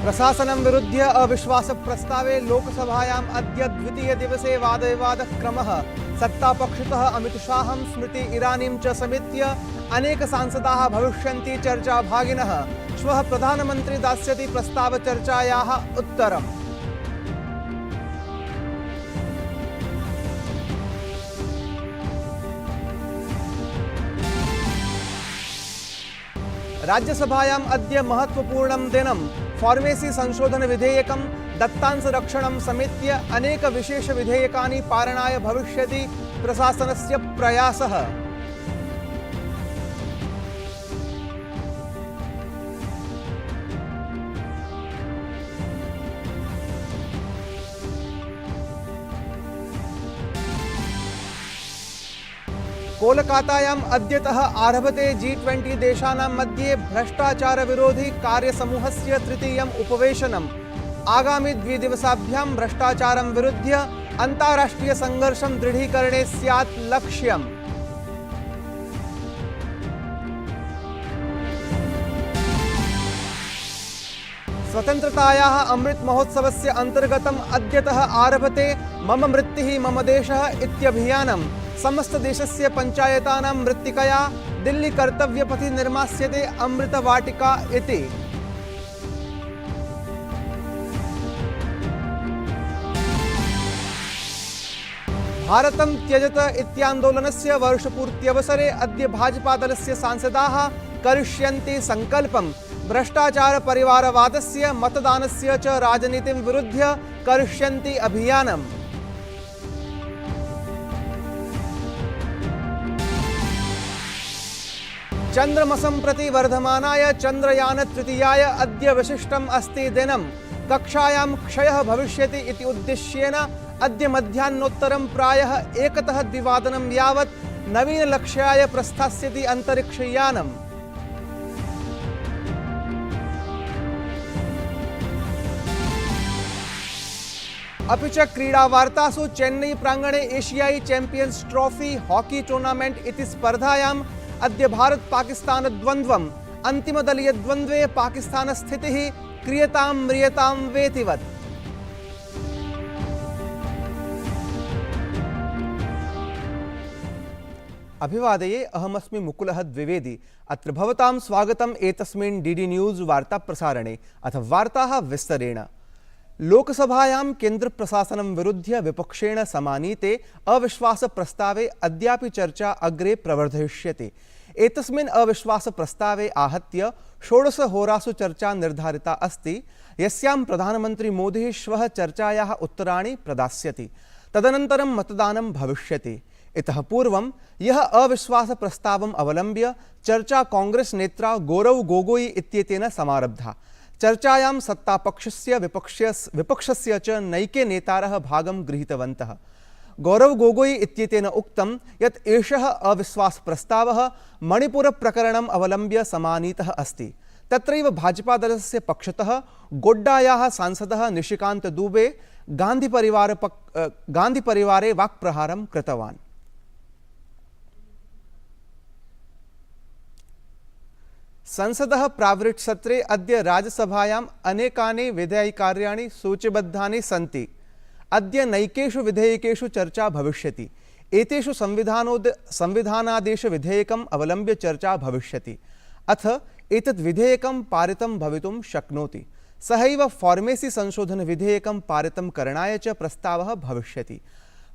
प्रशासनं विरुध्य अविश्वास प्रस्तावे लोकसभायाम् अद्य द्वितीय दिवसे वादविवादः क्रमः। सत्तापक्षतः अमित शाहं स्मृति ईरानीं च समेत्य अनेक सांसदाः भविष्यन्ति चर्चाभागिनः। श्वः प्रधानमन्त्री दास्यति प्रस्ताव चर्चायाः उत्तरम्। राज्यसभायाम् अद्य महत्वपूर्णं दिनं। फार्मेसी संशोधन विधेयकं दत्तांश रक्षणं समेत्य अनेक विशेष विधेयकानि पारणाय भविष्यति प्रशासनस्य प्रयासः। कोलकातायाम् अद्यतः आरभते G20 देशानां मध्ये भ्रष्टाचार विरोधी कार्यसमूहस्य तृतीयम् उपवेशनम्। आगामि द्विदिवसाभ्यां भ्रष्टाचारं विरुध्य अन्ताराष्ट्रिय संघर्षं दृढीकरणे स्यात् लक्ष्यम्। स्वतन्त्रतायाः अमृत महोत्सवस्य अन्तर्गतम् अद्यतः आरभते मम मृत्तिः मम देशः इत्यभियानम्। समस्त देशस्य पंचायतानां मृत्तिकया दिल्ली कर्तव्यपथि निर्मास्यते अमृतवाटिका इति। भारतं त्यजत इत्यान्दोलनस्य वर्षपूर्त्यवसरे अद्य भाजपादलस्य सांसदाः करिष्यन्ति संकल्पम्। भ्रष्टाचार परिवारवादस्य मतदानस्य च राजनीतिं विरुध्य करिष्यन्ति अभियानम्। चंद्रमसं प्रति वर्धमानाय चंद्रयान तृतीयाय अद्य विशिष्टम् अस्ति दिनम्। कक्षायां क्षयः भविष्यति इति उद्देश्येन अद्य मध्याह्नोत्तरं प्रायः 1-2 यावत् नवीन लक्ष्याय प्रस्थास्यति अन्तरिक्षयानम्। अपि च क्रीडावार्तासु चेन्नई प्रांगणे एशियाई चैंपियंस ट्रॉफी हॉकी टूर्नामेंट इति स्पर्धायाम् अद्य भारत पाकिस्तान द्वन्द्वम्। अन्तिमदलीय द्वन्द्वे पाकिस्तान स्थितिः क्रियतां म्रियतां वेतिवत्। अभिवादये, अहमस्मि मुकुलः द्विवेदी। अत्र भवतां स्वागतम् एतस्मिन् डीडी न्यूज़ वार्ता प्रसारणे। अथ वार्ताः विस्तरेण। लोकसभायां केन्द्र प्रशासनं विरुध्य विपक्षेण समानीते अविश्वास प्रस्तावे अद्यापि चर्चा अग्रे प्रवर्धयिष्यते। एतस्मिन् अविश्वास प्रस्तावे आहत्य 16 होरासु चर्चा निर्धारिता अस्ति, यस्यां प्रधानमन्त्री मोदी श्वः चर्चायाः उत्तराणि प्रदास्यति। तदनन्तरं मतदानं भविष्यति। इतः पूर्वं यः अविश्वास प्रस्तावम् अवलम्ब्य चर्चा कांग्रेस नेत्रा गौरव गोगोई इत्येतेन समारब्धा। चर्चायां सत्तापक्षस्य विपक्षस्य च नैके नेतारः भागं गृहीतवन्तः। गौरव गोगोई इत्येतेन उक्तं यत् एषः अविश्वास प्रस्तावः मणिपुर प्रकरणम् अवलम्ब्य समानीतः अस्ति। तत्रैव भाजपादलस्य पक्षतः गोड्डायाः सांसदः निशिकान्त दुबे गान्धिपरिवारे वाक्प्रहारं कृतवान्। संसदः प्रावृट् सत्रे अद्य राज्यसभायाम् अनेकानि विधेयकार्याणि सूचीबद्धानि सन्ति। अद्य नैकेषु विधेयकेषु चर्चा भविष्यति। एतेषु संविधानादेश विधेयकम् अवलम्ब्य चर्चा भविष्यति। अथ एतत् विधेयकं पारितं भवितुं शक्नोति। सहैव फार्मेसी संशोधन विधेयकं पारितं करणाय च प्रस्तावः भविष्यति।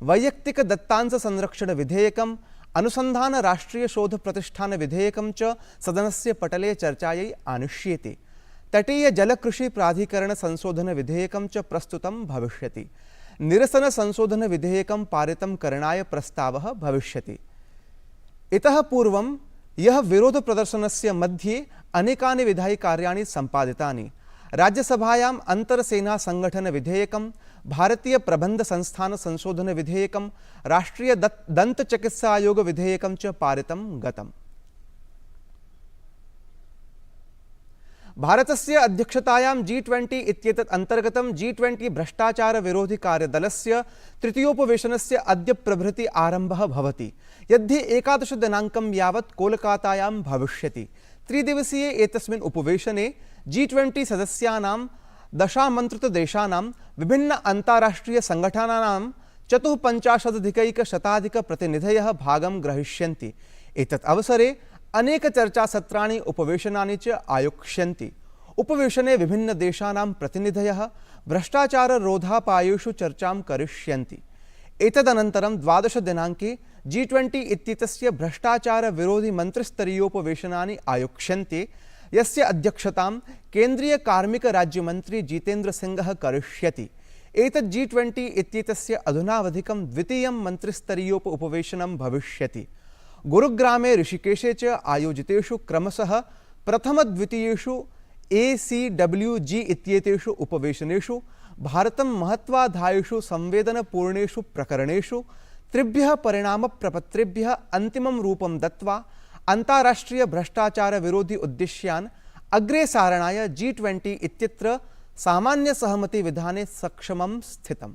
वैयक्तिक दत्तांश संरक्षण विधेयकम्, अनुसंधान राष्ट्रीय शोध प्रतिष्ठान विधेयकं च सदनस्य पटले चर्चायै आनिष्येते। तटीय जलकृषि प्राधिकरण संशोधन विधेयकं च प्रस्तुतं भविष्यति। निरसन संशोधन विधेयकं पारितं करणाय प्रस्तावः भविष्यति। इतः पूर्वं यः विरोध प्रदर्शनस्य मध्ये अनेकानि विधायिकार्याणि सम्पादितानि। राज्यसभायाम् अंतरसेना संगठन विधेयकं, भारतीय प्रबंध संस्थान संशोधन विधेयकं, राष्ट्रीय दंत चिकित्सा आयोग विधेयकं च पारितं गतम्। भारतस्य अध्यक्षतायां G20 इत्येतत् अन्तर्गतं G20 भ्रष्टाचार विरोधी कार्यदलस्य तृतीयोपवेशनस्य अद्य प्रभृति आरम्भः भवति, यद्धि 11 दिनाङ्कं यावत् कोलकातायां भविष्यति। त्रिदिवसीये एतस्मिन् उपवेशने G20 सदस्यानां दशामन्त्रितदेशानां विभिन्न अन्ताराष्ट्रियसङ्घटनानां 54,000-प्रतिनिधयः भागं ग्रहीष्यन्ति। एतत् अवसरे अनेक चर्चासत्राणि उपवेशनानि च आयोक्ष्यन्ति। उपवेशने विभिन्नदेशानां प्रतिनिधयः भ्रष्टाचाररोधापायेषु चर्चां करिष्यन्ति। एतदनन्तरं 12 दिनाङ्के G20 इत्येतस्य भ्रष्टाचारविरोधिमन्त्रिस्तरीयोपवेशनानि आयोक्ष्यन्ते, यस्य अध्यक्षतां केन्द्रीयकार्मिकराज्यमन्त्री जितेन्द्रसिंहः करिष्यति। एतत् G20 इत्येतस्य अधुनावधिकं द्वितीयं मन्त्रिस्तरीयोपवेशनं भविष्यति। गुरुग्रामे, ऋषिकेशे च आयोजितेषु क्रमशः प्रथम-द्वितीयेषु ACWG इत्येतेषु उपवेशनेषु भारतं महत्त्वाधायेषु संवेदनपूर्णेषु प्रकरणेषु त्रिभ्यः परिणामप्रपत्रेभ्यः अन्तिमं रूपं दत्त्वा अन्ताराष्ट्रिय भ्रष्टाचारविरोधि उद्देश्यान् अग्रे सारणाय G20 इत्यत्र सामान्यसहमतिविधाने सक्षमं स्थितम्।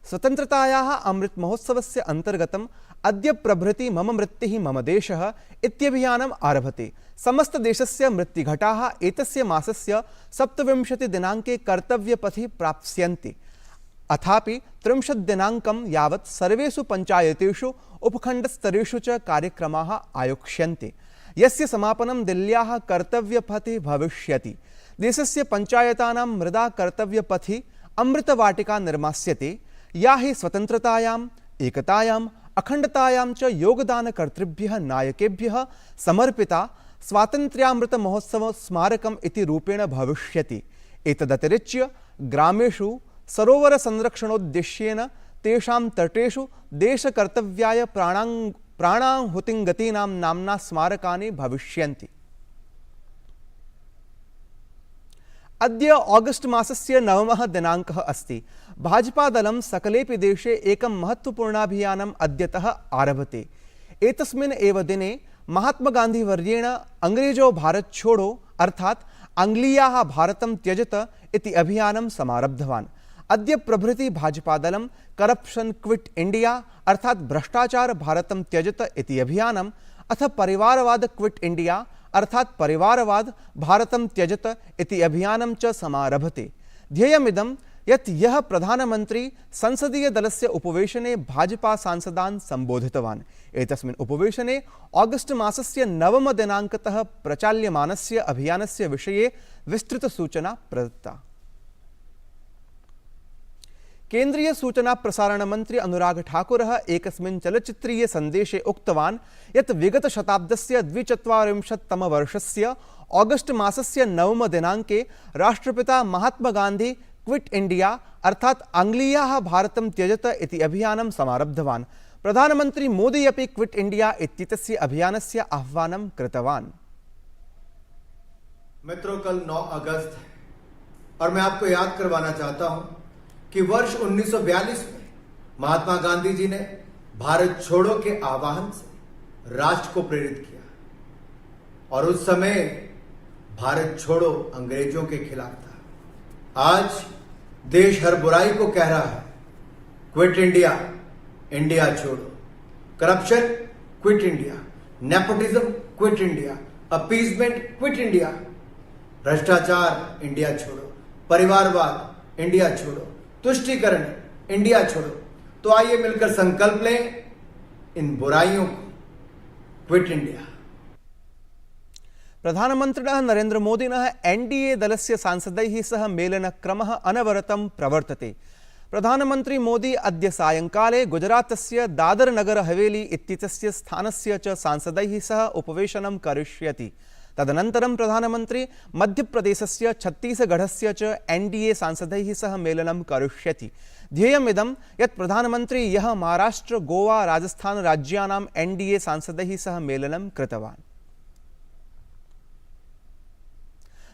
स्वतन्त्रतायाः अमृत महोत्सवस्य अन्तर्गतम् अद्य प्रभृति मम मृत्तिः मम देशः इत्यभियानम् आरभते। समस्तदेशस्य मृत्तिघटाः एतस्य मासस्य 27 दिनाङ्के कर्तव्यपथि प्राप्स्यन्ति। अथापि 30 दिनाङ्कं यावत् सर्वेषु पञ्चायतेषु उपखण्डस्तरेषु च कार्यक्रमाः आयोक्ष्यन्ते, यस्य समापनं दिल्ल्याः कर्तव्यपथि भविष्यति। देशस्य पञ्चायतानां मृदा कर्तव्यपथि अमृतवाटिका निर्मास्यते, या हि स्वतन्त्रतायाम्, एकतायाम्, अखण्डतायां च योगदानकर्तृभ्यः नायकेभ्यः समर्पिता स्वातन्त्र्यामृतमहोत्सव स्मारकम् इति रूपेण भविष्यति। एतदतिरिच्य ग्रामेषु सरोवरसंरक्षणोद्देश्येन तेषां तटेषु देशकर्तव्याय प्राणाहुतिङ्गतीनां नाम्ना स्मारकानि भविष्यन्ति। अद्य ऑगस्ट मासस्य 9 दिनाङ्कः अस्ति। भाजपादलं सकलेपि देशे एकं महत्त्वपूर्णाभियानम् अद्यतः आरभते। एतस्मिन् एव दिने महात्मगान्धीवर्येण अंग्रेजो भारत छोड़ो अर्थात् आङ्ग्लीयाः भारतं त्यजत इति अभियानं समारब्धवान्। अद्य प्रभृति भाजपादलं करप्शन क्विट इंडिया अर्थात् भ्रष्टाचार भारतं त्यजत इति अभियानम् अथ परिवारवाद क्विट इंडिया अर्थात् परिवारवाद भारतं त्यजत इति अभियानं च समारभते। ध्येयमिदं यत् यः प्रधानमन्त्री संसदीय दलस्य उपवेशने भाजपा सांसदान् सम्बोधितवान्। एतस्मिन् उपवेशने ऑगस्ट मासस्य 9 दिनाङ्कतः प्रचाल्यमानस्य अभियानस्य विषये विस्तृतसूचना प्रदत्ता। केन्द्रीय सूचना प्रसारण मंत्री अनुराग ठाकुरः एकस्मिन् चलचित्रीय सन्देशे उक्तवान् यत् विगत शताब्दस्य 24तमवर्षस्य ऑगस्ट मासस्य 9 दिनाङ्के राष्ट्रपिता महात्मा गान्धी क्विट इंडिया अर्थात् आङ्ग्लीयाः भारतं त्यजत इति अभियानं समारब्धवान्। प्रधानमन्त्री मोदी अपि क्विट इंडिया इत्येतस्य अभियानस्य आह्वानं कृतवान्। मित्रों, कल 9 अगस्त है और मैं आपको याद करवाना चाहता हूं कि वर्ष 1942 में महात्मा गांधी जी ने भारत छोड़ो के आह्वान से राष्ट्र को प्रेरित किया और उस समय भारत छोड़ो अंग्रेजों के खिलाफ था। आज देश हर बुराई को कह रहा है क्विट इंडिया, इंडिया छोड़ो। Corruption quit India, nepotism quit India, appeasement quit India, भ्रष्टाचार इंडिया छोड़ो, परिवारवाद इंडिया छोड़ो, तुष्टीकरण इंडिया छोड़ो। तो आइए मिलकर संकल्प लें इन बुराइयों को क्विट इंडिया। प्रधानमन्त्रिणः नरेन्द्र मोदिनः एनडीए दलस्य सांसदैः सह मेलनक्रमः अनवरतं प्रवर्तते। प्रधानमन्त्री मोदी अद्य सायङ्काले गुजरातस्य दादर नगर हवेली इत्येतस्य स्थानस्य च सांसदैः सह उपवेशनं करिष्यति। तदनन्तरं प्रधानमन्त्री मध्यप्रदेशस्य छत्तीसगढ़स्य च एनडीए सांसदैः सह मेलनं करिष्यति। ध्येयमिदं यत् प्रधानमन्त्री यः महाराष्ट्र, गोवा, राजस्थान राज्यानां एनडीए सांसदैः सह मेलनं कृतवान्।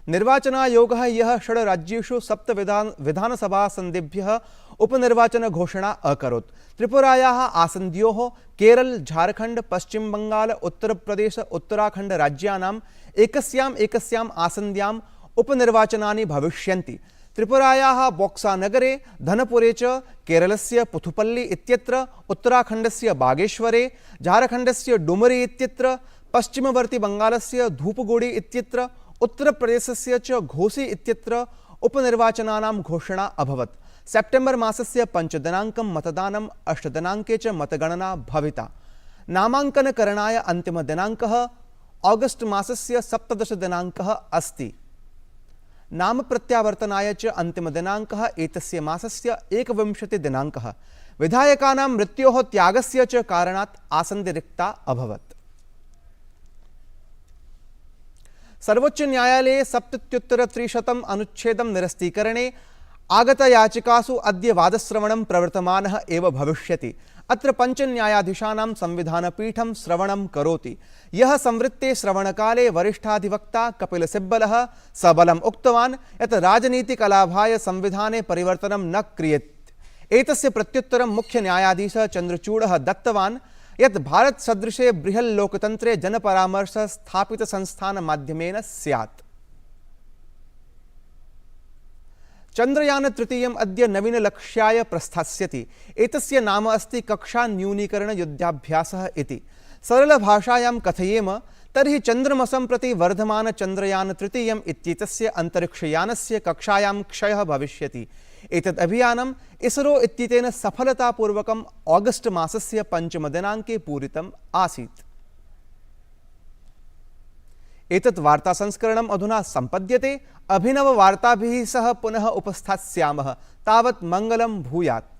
निर्वाचनायोगः यः 6 राज्येषु 7 विधानसभासन्धिभ्यः उपनिर्वाचन घोषणा अकरोत्। त्रिपुरायाः आसन्द्योः केरल, झारखंड, पश्चिम बंगाल, उत्तर प्रदेश, उत्तराखंड राज्यानाम् एकस्याम् आसन्द्याम् उपनिर्वाचनानि भविष्यन्ति। त्रिपुरायाः बोक्सा नगरे, धनपुरे च, केरलस्य पुथुपल्ली इत्यत्र, उत्तराखण्डस्य बागेश्वरे, झारखण्डस्य डुमरी इत्यत्र, पश्चिमवर्ती बंगालस्य धूपगुड़ी इत्यत्र उत्तरप्रदेशस्य च घोसी इत्यत्र उपनिर्वाचनानां घोषणा अभवत्। सेप्टेम्बर् मासस्य 5 दिनाङ्कं मतदानम्, 8 दिनाङ्के च मतगणना भविता। नामाङ्कनकरणाय अन्तिमदिनाङ्कः ऑगस्ट मासस्य 17 दिनाङ्कः अस्ति। नाम प्रत्यावर्तनाय च अन्तिमदिनाङ्कः एतस्य मासस्य 21 दिनाङ्कः। विधायकानां मृत्योः, त्यागस्य च कारणात् आसन्दे रिक्ता अभवत्। सर्वोच्च न्यायालये 77 अनुच्छेदं निरस्तीकरणे आगतयाचिकासु अद्य वादश्रवणं प्रवर्तमानः एव भविष्यति। अत्र 5 न्यायाधीशानां संविधानपीठं श्रवणं करोति। यः संवृत्ते श्रवणकाले वरिष्ठाधिवक्ता कपिलसिब्बलः सबलम् उक्तवान् यत् राजनीतिकलाभाय संविधाने परिवर्तनं न क्रियेत्। एतस्य प्रत्युत्तरं मुख्य न्यायाधीशः चन्द्रचूडः दत्तवान् यत् भारतसदृशे बृहल्लोकतन्त्रे जनपरामर्श स्थापितसंस्थानमाध्यमेन स्यात्। चन्द्रयान तृतीयम् अद्य नवीनलक्ष्याय प्रस्थास्यति। एतस्य नाम अस्ति कक्षा न्यूनीकरण युद्धाभ्यासः इति। सरलभाषायां कथयेम तर्हि चन्द्रमसं प्रति वर्धमान चन्द्रयान तृतीयम् इत्येतस्य अन्तरिक्षयानस्य कक्षायां क्षयः भविष्यति। एतद् अभियानम् इसरो इत्येतेन सफलतापूर्वकम् ऑगस्ट मासस्य 5 दिनाङ्के पूरितम् आसीत्। एतत् वार्तासंस्करणम् अधुना सम्पद्यते। अभिनववार्ताभिः सह पुनः उपस्थास्यामः। तावत् मङ्गलं भूयात्।